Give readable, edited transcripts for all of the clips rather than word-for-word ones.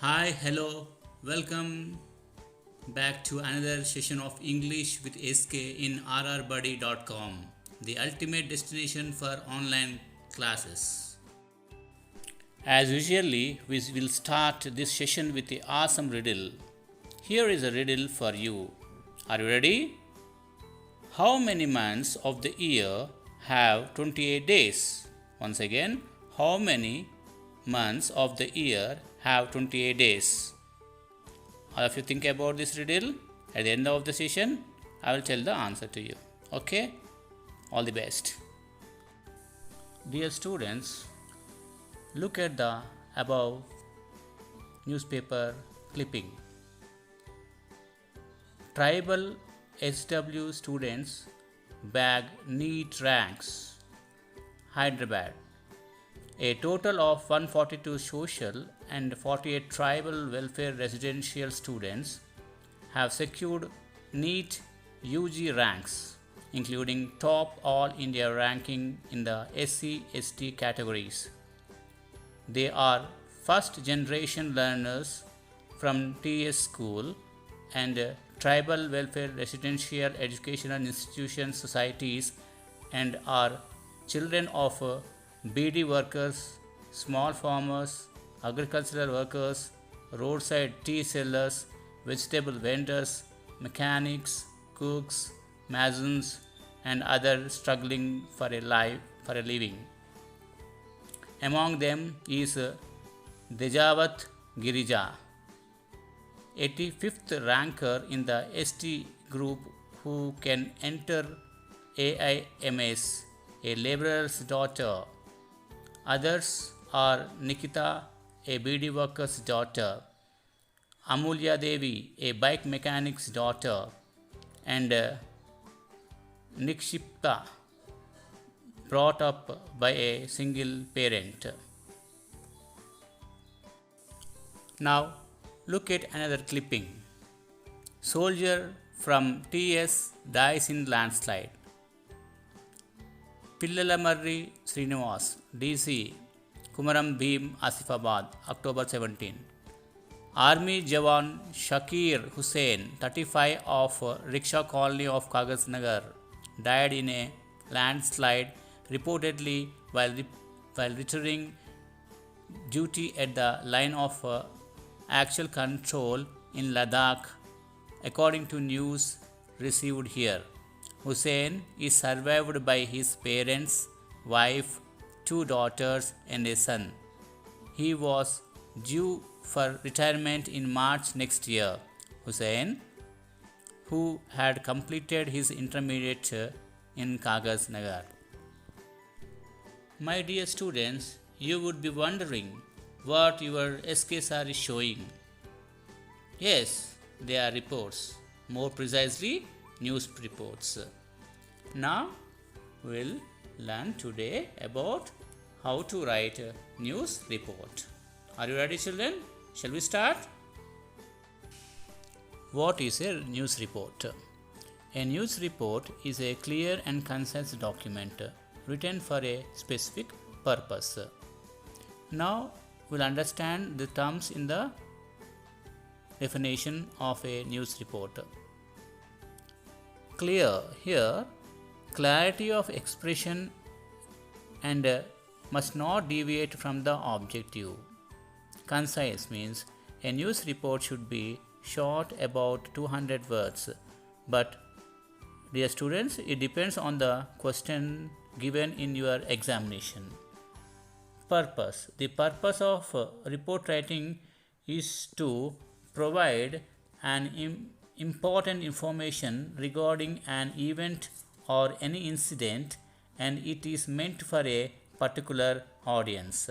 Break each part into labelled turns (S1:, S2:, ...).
S1: Hi, hello, welcome back to another session of English with SK in rrbuddy.com, the ultimate destination for online classes. As usually, we will start this session with the awesome riddle. Here is a riddle for you. Are you ready? How many months of the year have 28 days? Once again, how many months of the year have 28 days? All of you think about this riddle. At the end of the session, I will tell the answer to you. Okay? All the best. Dear students, look at the above newspaper clipping. Tribal SW students bag NEET ranks. Hyderabad. A total of 142 social and 48 tribal welfare residential students have secured NEET UG ranks, including top all India ranking in the SC/ST categories. They are first generation learners from TS school and tribal welfare residential educational institutions societies and are children of BD workers, small farmers, agricultural workers, roadside tea sellers, vegetable vendors, mechanics, cooks, masons, and others struggling for a living. Among them is Dejawat Girija, 85th ranker in the ST group who can enter AIMS, a laborer's daughter. Others are Nikita, a BD worker's daughter, Amulya Devi, a bike mechanic's daughter, and Nikshipta, brought up by a single parent. Now, look at another clipping. Soldier from TS dies in landslide. Pillalamarri Srinivas, DC, Kumaram Bhim, Asifabad, October 17. Army Jawan Shakir Hussain, 35, of Rickshaw Colony of Kagasnagar, died in a landslide reportedly while returning duty at the line of actual control in Ladakh, according to news received here. Hussain is survived by his parents, wife, 2 daughters, and a son. He was due for retirement in March next year. Hussain, who had completed his intermediate in Kagasnagar. My dear students, you would be wondering what your SKSR is showing. Yes, they are reports, more precisely news reports. Now we'll learn today about how to write a news report. Are you ready, children? Shall we start? What is a news report? A news report is a clear and concise document written for a specific purpose. Now we'll understand the terms in the definition of a news report. Clear here, clarity of expression and must not deviate from the objective. Concise means a news report should be short, about 200 words, but dear students, it depends on the question given in your examination. Purpose. The purpose of report writing is to provide an important information regarding an event or any incident, and it is meant for a particular audience.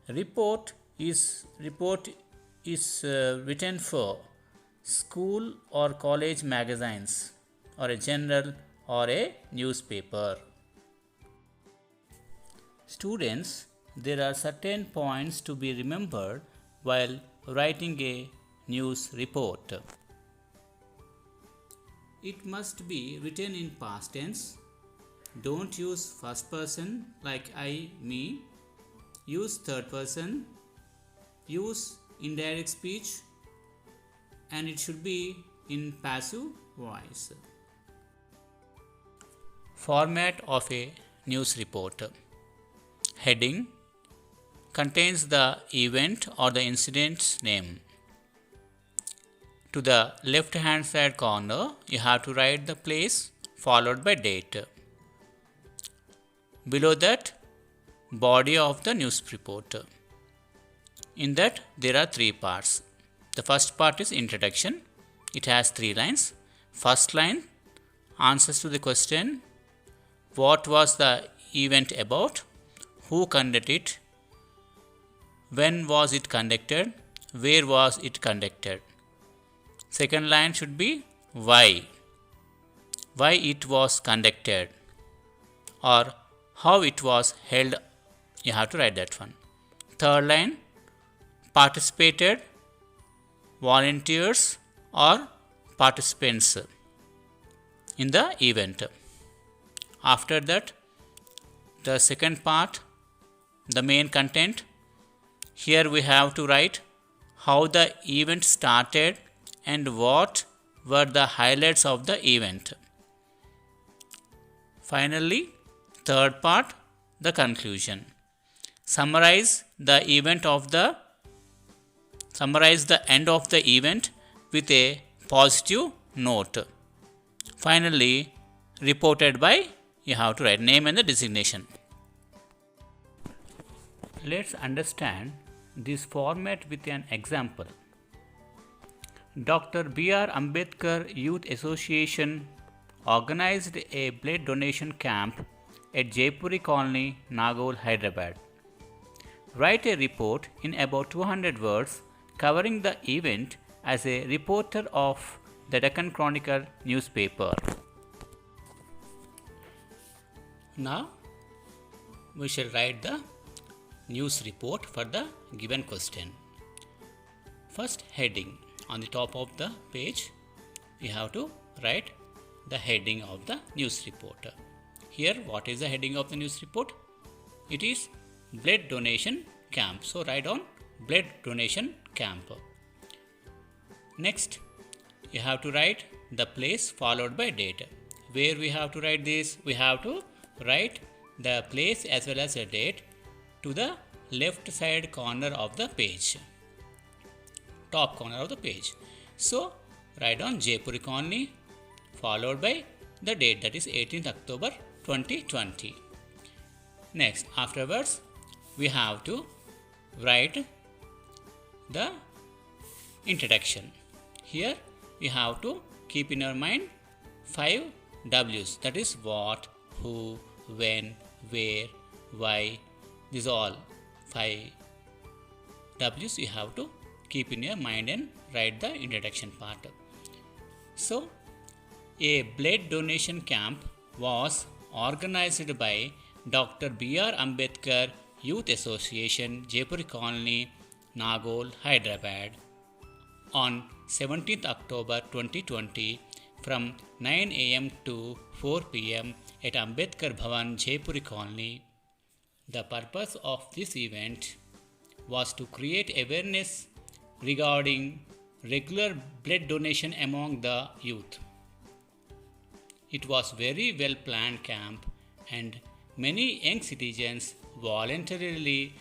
S1: Report is written for school or college magazines or a journal or a newspaper. Students, there are certain points to be remembered while writing a news report. It must be written in past tense. Don't use first person like I, me. Use third person. Use indirect speech, and it should be in passive voice. Format of a news report. Heading contains the event or the incident's name. To the left hand side corner, you have to write the place followed by date. Below that, body of the news report. In that, there are three parts. The first part is introduction. It has 3 lines. First line, answers to the question, what was the event about, who conducted it, when was it conducted, where was it conducted. Second line should be why it was conducted or how it was held. You have to write that one. Third line, participated, volunteers or participants in the event. After that, the second part, the main content. Here we have to write how the event started and what were the highlights of the event. Finally, third part, the conclusion. Summarize the end of the event with a positive note. Finally, reported by, you have to write name and the designation. Let's understand this format with an example. Dr. B.R. Ambedkar Youth Association organized a blood donation camp at Jaipuri Colony, Nagaul, Hyderabad. Write a report in about 200 words covering the event as a reporter of the Deccan Chronicle newspaper. Now, we shall write the news report for the given question. First, heading. On the top of the page, we have to write the heading of the news report. Here, what is the heading of the news report? It is blood donation camp. So, write on blood donation camp. Next, you have to write the place followed by date. Where we have to write this? We have to write the place as well as the date to the left side corner of the page, top corner of the page. So, write on Jaipuri Colony followed by the date, that is 18th October 2020. Next, afterwards, we have to write the introduction. Here, we have to keep in our mind 5 W's, that is what, who, when, where, why. These all 5 W's you have to keep in your mind and write the introduction part. So, a blood donation camp was organized by Dr. B.R. Ambedkar Youth Association, Jaipur Colony, Nagaul, Hyderabad on 17th October 2020 from 9 am to 4 pm at Ambedkar Bhavan, Jaipur Colony. The purpose of this event was to create awareness regarding regular blood donation among the youth. It was very well planned camp and many young citizens voluntarily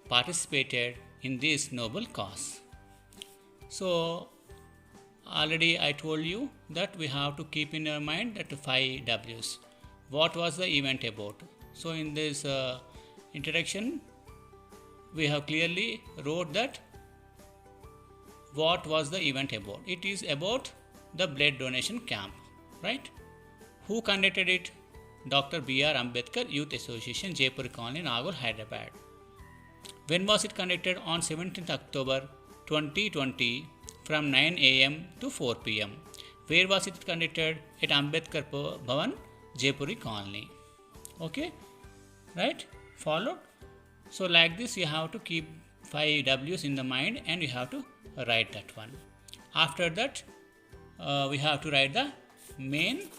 S1: participated in this noble cause. So, already I told you that we have to keep in our mind that 5 W's. What was the event about? So, in this introduction, we have clearly wrote that what was the event about. It is about the blood donation camp, right? Who conducted it? Dr. B.R. Ambedkar Youth Association, Jaipur Colony, Nagaul, Hyderabad. When was it conducted? On 17th October 2020 from 9 am to 4 pm. Where was it conducted? At Ambedkar Bhavan, Jaipuri Colony. Okay, right? Followed. So, like this, you have to keep 5 W's in the mind and you have to write that one. After that, we have to write the main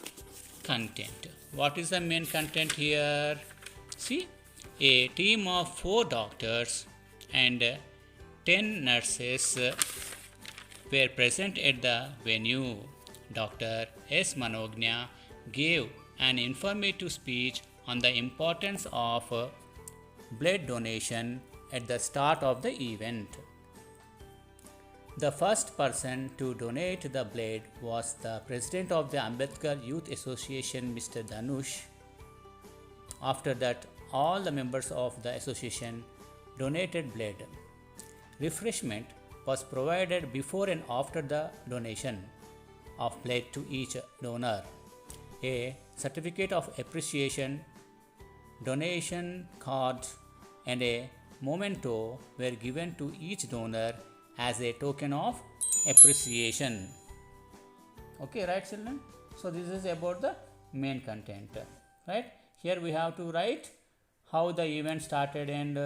S1: content. What is the main content here? See, a team of 4 doctors and 10 nurses were present at the venue. Dr. S. Manognya gave an informative speech on the importance of blood donation at the start of the event. The first person to donate the blood was the president of the Ambedkar Youth Association, Mr. Dhanush. After that, all the members of the association donated blood. Refreshment was provided before and after the donation of blood to each donor. A certificate of appreciation, donation card, and a memento were given to each donor as a token of appreciation. Okay, right, children? So this is about the main content, right? Here we have to write how the event started and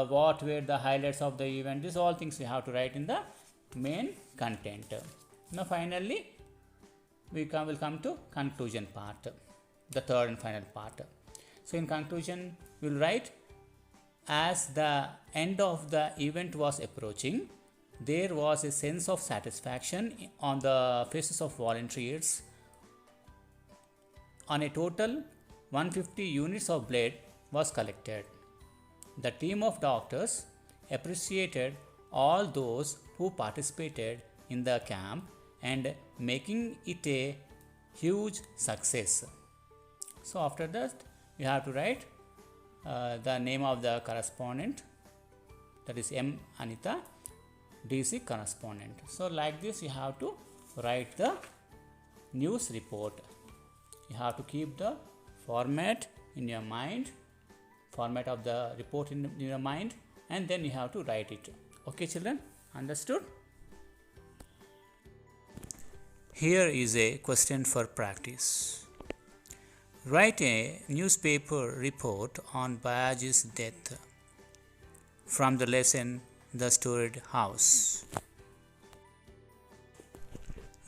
S1: what were the highlights of the event. These all things we have to write in the main content. Now finally we will come to conclusion part, the third and final part. So in conclusion we will write, as the end of the event was approaching, there was a sense of satisfaction on the faces of volunteers. On a total 150 units of blood was collected. The team of doctors appreciated all those who participated in the camp and making it a huge success. So after that you have to write the name of the correspondent, that is M. Anita, DC correspondent. So like this you have to write the news report. You have to keep the format in your mind, format of the report in your mind, and then you have to write it. Okay children, understood? Here is a question for practice. Write a newspaper report on Bayaji's death from the lesson The Storied House.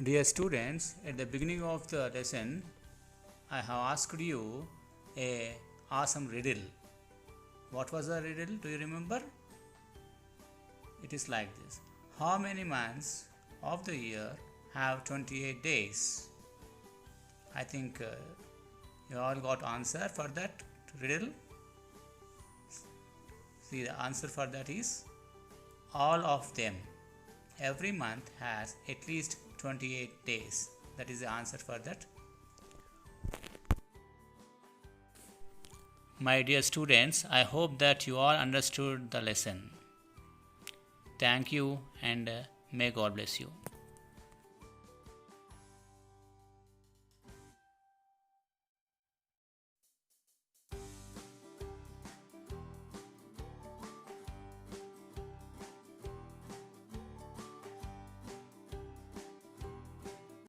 S1: Dear students, at the beginning of the lesson I have asked you a awesome riddle. What was the riddle? Do you remember? It is like this. How many months of the year have 28 days? I think you all got answer for that riddle. See, the answer for that is all of them. Every month has at least 28 days. That is the answer for that. My dear students, I hope that you all understood the lesson. Thank you and may God bless you.